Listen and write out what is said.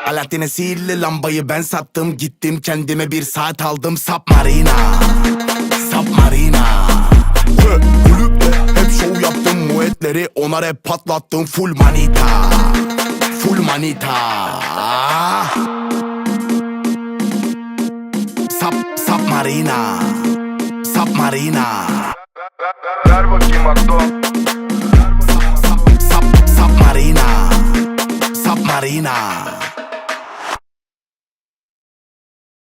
Alaaddin'e sihirli lambayı ben sattım. Gittim kendime bir saat aldım. Submarina, Submarina. Kulüpte hep şov yaptım. Muetleri ona rap patlattım. Full manita, full manita. Submarina, Submarina. Ver bakayım akto. Submarina, Submarina.